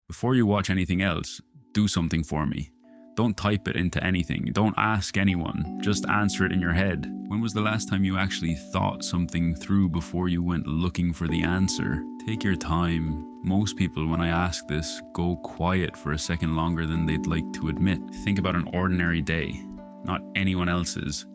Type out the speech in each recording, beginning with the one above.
Before you watch anything else, do something for me. Don't type it into anything. Don't ask anyone. Just answer it in your head. When was the last time you actually thought something through before you went looking for the answer? Take your time. Most people, when I ask this, go quiet for a second longer than they'd like to admit. Think about an ordinary day, not anyone else's.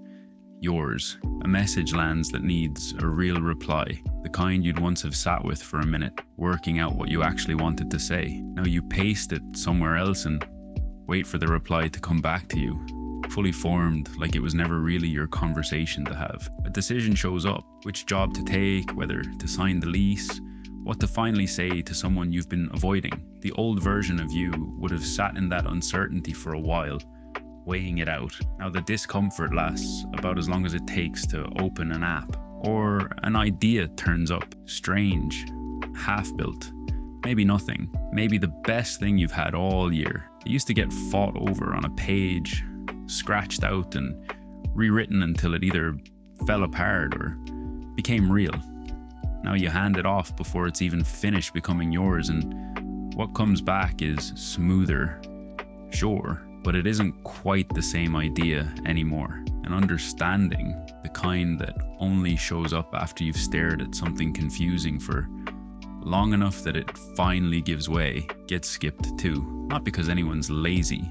Yours. A message lands that needs a real reply, the kind you'd once have sat with for a minute, working out what you actually wanted to say. Now you paste it somewhere else and wait for the reply to come back to you, fully formed, like it was never really your conversation to have. A decision shows up, which job to take, whether to sign the lease, what to finally say to someone you've been avoiding. The old version of you would have sat in that uncertainty for a while, weighing it out. Now the discomfort lasts about as long as it takes to open an app, or an idea turns up, strange, half-built, maybe nothing, maybe the best thing you've had all year. It used to get fought over on a page, scratched out and rewritten until it either fell apart or became real. Now you hand it off before it's even finished becoming yours, and what comes back is smoother, sure, but it isn't quite the same idea anymore. An understanding, the kind that only shows up after you've stared at something confusing for long enough that it finally gives way, gets skipped too. Not because anyone's lazy,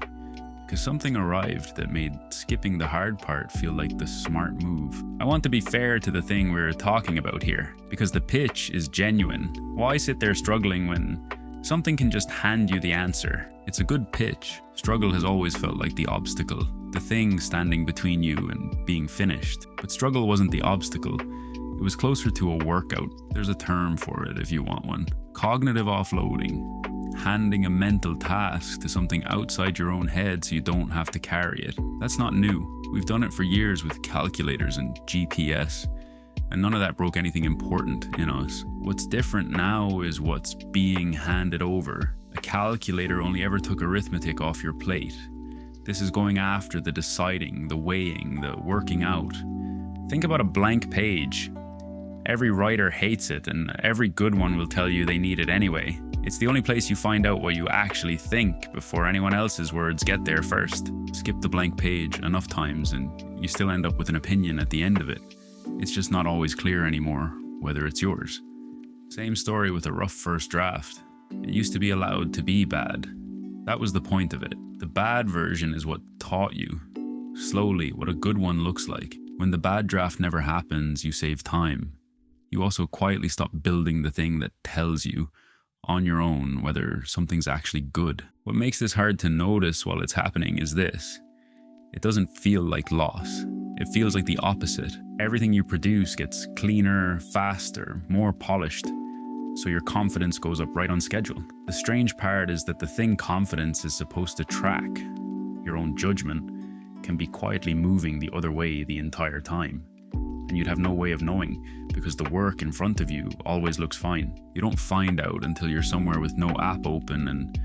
because something arrived that made skipping the hard part feel like the smart move. I want to be fair to the thing we're talking about here, because the pitch is genuine. Why sit there struggling when something can just hand you the answer? It's a good pitch. Struggle has always felt like the obstacle, the thing standing between you and being finished. But struggle wasn't the obstacle. It was closer to a workout. There's a term for it if you want one. Cognitive offloading. Handing a mental task to something outside your own head so you don't have to carry it. That's not new. We've done it for years with calculators and GPS, and none of that broke anything important in us. What's different now is what's being handed over. A calculator only ever took arithmetic off your plate. This is going after the deciding, the weighing, the working out. Think about a blank page. Every writer hates it, and every good one will tell you they need it anyway. It's the only place you find out what you actually think before anyone else's words get there first. Skip the blank page enough times and you still end up with an opinion at the end of it. It's just not always clear anymore whether it's yours. Same story with a rough first draft. It used to be allowed to be bad. That was the point of it. The bad version is what taught you, slowly, what a good one looks like. When the bad draft never happens, you save time. You also quietly stop building the thing that tells you on your own whether something's actually good. What makes this hard to notice while it's happening is this. It doesn't feel like loss. It feels like the opposite. Everything you produce gets cleaner, faster, more polished, so your confidence goes up right on schedule. The strange part is that the thing confidence is supposed to track, your own judgment, can be quietly moving the other way the entire time. And you'd have no way of knowing, because the work in front of you always looks fine. You don't find out until you're somewhere with no app open and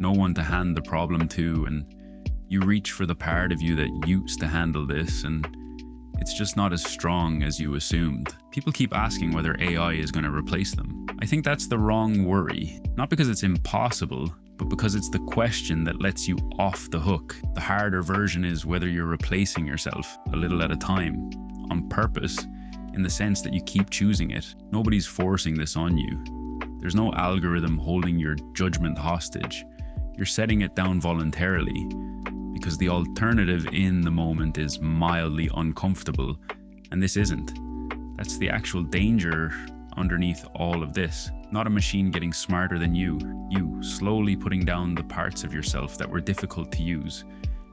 no one to hand the problem to, and you reach for the part of you that used to handle this, and it's just not as strong as you assumed. People keep asking whether AI is going to replace them. I think that's the wrong worry. Not because it's impossible, but because it's the question that lets you off the hook. The harder version is whether you're replacing yourself a little at a time, on purpose, in the sense that you keep choosing it. Nobody's forcing this on you. There's no algorithm holding your judgment hostage. You're setting it down voluntarily, because the alternative in the moment is mildly uncomfortable, and this isn't. That's the actual danger underneath all of this. Not a machine getting smarter than you slowly putting down the parts of yourself that were difficult to use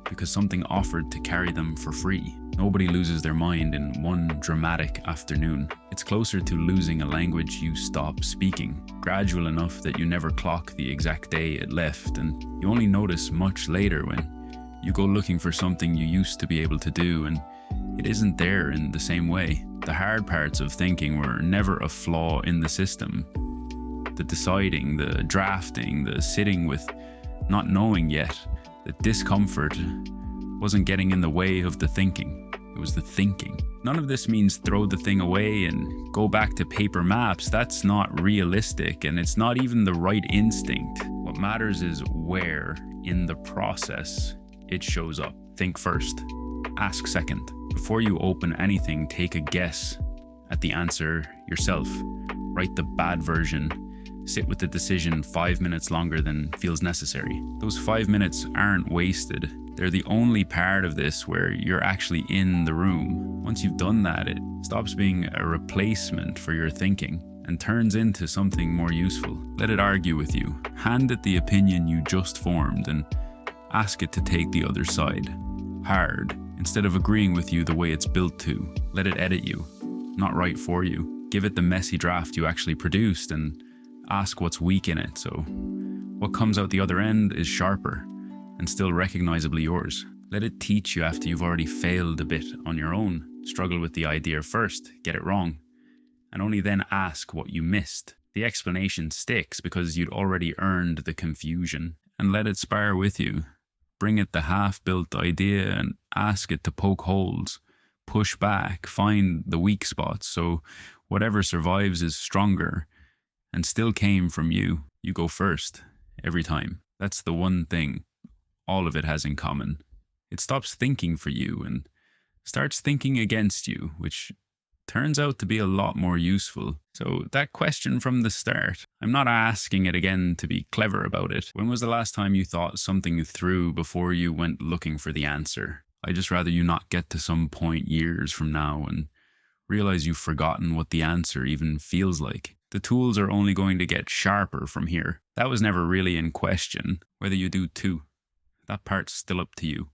because something offered to carry them for free. Nobody loses their mind in one dramatic afternoon. It's closer to losing a language you stop speaking, gradual enough that you never clock the exact day it left, and you only notice much later when you go looking for something you used to be able to do and it isn't there in the same way. The hard parts of thinking were never a flaw in the system. The deciding, the drafting, the sitting with not knowing yet, the discomfort wasn't getting in the way of the thinking. It was the thinking. None of this means throw the thing away and go back to paper maps. That's not realistic, and it's not even the right instinct. What What matters is where in the process it shows up. Think first, ask second. Before you open anything, take a guess at the answer yourself. Write the bad version. Sit with the decision 5 minutes longer than feels necessary. Those 5 minutes aren't wasted. They're the only part of this where you're actually in the room. Once you've done that, it stops being a replacement for your thinking and turns into something more useful. Let it argue with you. Hand it the opinion you just formed and ask it to take the other side. Hard, instead of agreeing with you the way it's built to. Let it edit you, not write for you. Give it the messy draft you actually produced and ask what's weak in it, so what comes out the other end is sharper and still recognizably yours. Let it teach you after you've already failed a bit on your own. Struggle with the idea first, get it wrong, and only then ask what you missed. The explanation sticks because you'd already earned the confusion, and let it spar with you. Bring it the half-built idea and ask it to poke holes, push back, find the weak spots, so whatever survives is stronger and still came from you. You go first, every time. That's the one thing all of it has in common. It stops thinking for you and starts thinking against you, which turns out to be a lot more useful. So that question from the start, I'm not asking it again to be clever about it. When was the last time you thought something through before you went looking for the answer? I'd just rather you not get to some point years from now and realize you've forgotten what the answer even feels like. The tools are only going to get sharper from here. That was never really in question. Whether you do too, that part's still up to you.